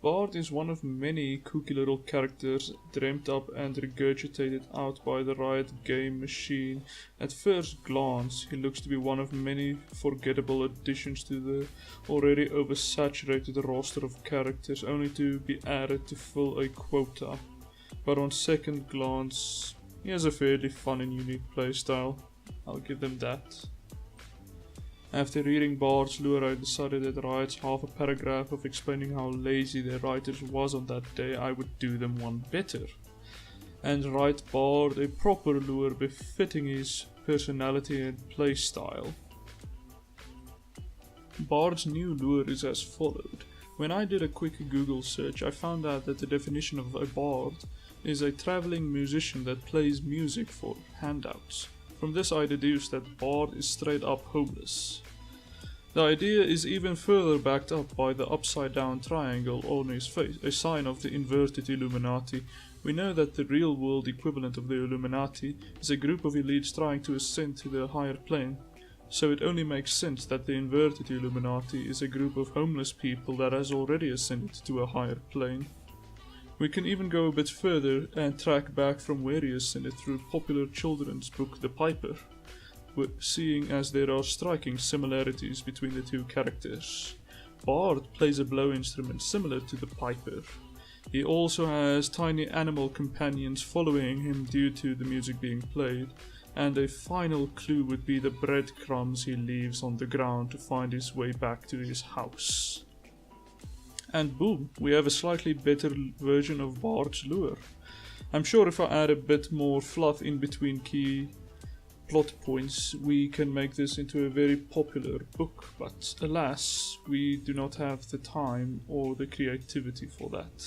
BARD is one of many kooky little characters dreamt up and regurgitated out by the Riot game machine. At first glance, he looks to be one of many forgettable additions to the already oversaturated roster of characters, only to be added to fill a quota. But on second glance, he has a fairly fun and unique playstyle. I'll give them that. After reading BARD's lore, I decided that Riot's half a paragraph of explaining how lazy their writers was on that day, I would do them one better, and write BARD a proper lore befitting his personality and playstyle. BARD's new lore is as followed. When I did a quick Google search, I found out that the definition of a BARD is a traveling musician that plays music for handouts. From this I deduced that BARD is straight up homeless. The idea is even further backed up by the upside down triangle on his face, a sign of the inverted Illuminati. We know that the real world equivalent of the Illuminati is a group of elites trying to ascend to the higher plane, so it only makes sense that the inverted Illuminati is a group of homeless people that has already ascended to a higher plane. We can even go a bit further and track back from where he ascended through popular children's book The Piper, seeing as there are striking similarities between the two characters. BARD plays a blow instrument similar to the Piper. He also has tiny animal companions following him due to the music being played, and a final clue would be the breadcrumbs he leaves on the ground to find his way back to his house. And boom, we have a slightly better version of BARD's lure. I'm sure if I add a bit more fluff in between key plot points, we can make this into a very popular book, but alas, we do not have the time or the creativity for that.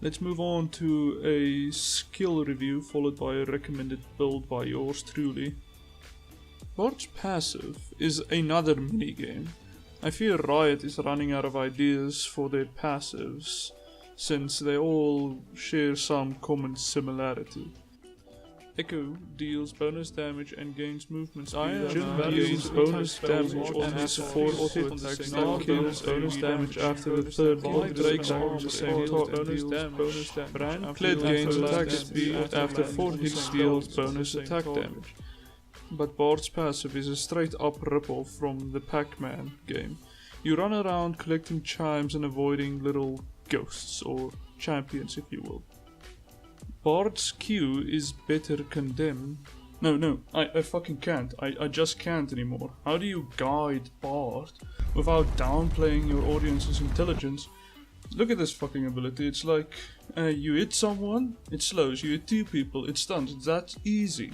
Let's move on to a skill review followed by a recommended build by yours truly. BARD's passive is another minigame. I fear Riot is running out of ideas for their passives, since they all share some common similarity. Echo deals bonus damage and gains movement speed. Jim gains bonus damage on his fourth hit that kills bonus damage after the third hit. Drake's arms the same bonus damage. Bran gains attack speed after 4 hits deals bonus attack damage. But BARD's passive is a straight up ripoff from the Pac-Man game. You run around collecting chimes and avoiding little ghosts, or champions if you will. BARD's Q is better condemn. No, I fucking can't. I just can't anymore. How do you guide BARD without downplaying your audience's intelligence? Look at this fucking ability. It's like, you hit someone, it slows. You hit 2 people, it stuns. It's that easy.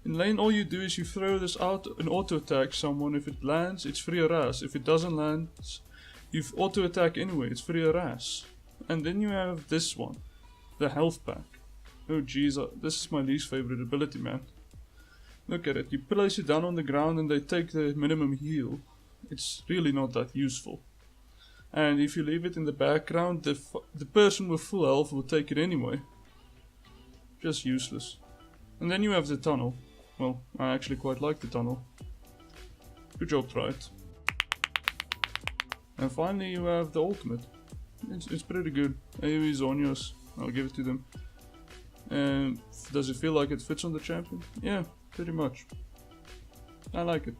In lane, all you do is you throw this out and auto-attack someone. If it lands, it's free your ass. If it doesn't land, you auto-attack anyway, it's free your ass. And then you have this one, the health pack. Oh jeez, this is my least favorite ability, man. Look at it, you place it down on the ground and they take the minimum heal. It's really not that useful. And if you leave it in the background, the person with full health will take it anyway. Just useless. And then you have the tunnel. Well, I actually quite like the tunnel. Good job, Riot. And finally you have the ultimate. It's pretty good. AoE Zonios, I'll give it to them. And does it feel like it fits on the champion? Yeah, pretty much. I like it.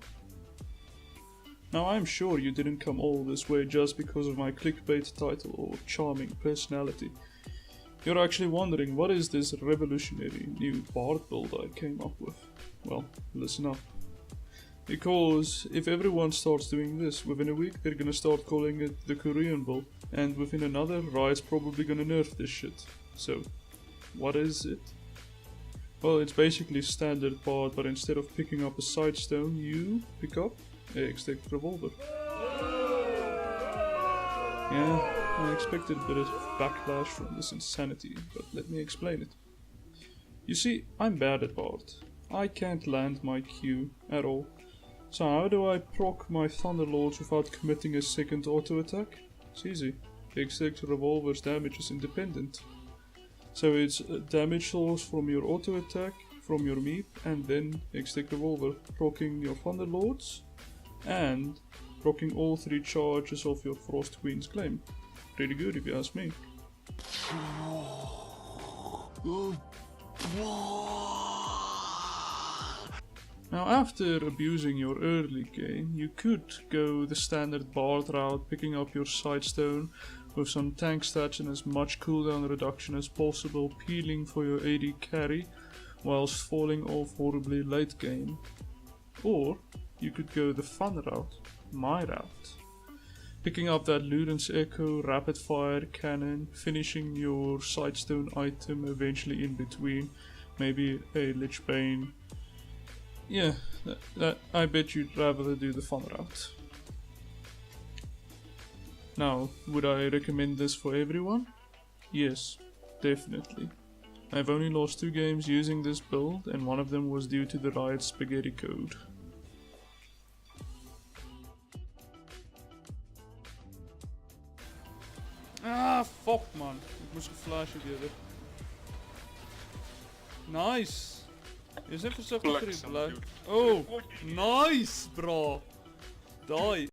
Now I'm sure you didn't come all this way just because of my clickbait title or charming personality. You're actually wondering, what is this revolutionary new BARD build I came up with? Well, listen up. Because if everyone starts doing this, within a week they're gonna start calling it the Korean build, and within another, Riot's probably gonna nerf this shit. So, what is it? Well, it's basically standard BARD, but instead of picking up a sidestone, you pick up a extended revolver. Yeah, I expected a bit of backlash from this insanity, but let me explain it. You see, I'm bad at BARD. I can't land my Q at all. So how do I proc my Thunderlords without committing a second auto attack? It's easy. The extended revolver's damage is independent. So it's damage source from your auto attack, from your meep, and then extended revolver, proccing your Thunderlords, and proccing all 3 charges of your Frost Queen's claim. Pretty good if you ask me. Now after abusing your early game, you could go the standard BARD route, picking up your sidestone with some tank stats and as much cooldown reduction as possible, peeling for your AD carry whilst falling off horribly late game. Or you could go the fun route, my route. Picking up that Luden's Echo, rapid fire cannon, finishing your sidestone item eventually in between, maybe a Lich Bane. Yeah, I bet you'd rather do the fun route. Now, would I recommend this for everyone? Yes, definitely. I've only lost 2 games using this build, and one of them was due to the Riot spaghetti code. Ah, fuck man. Ik moest geflashen die. Nice! Is even zo goed. Oh, nice bro! Die.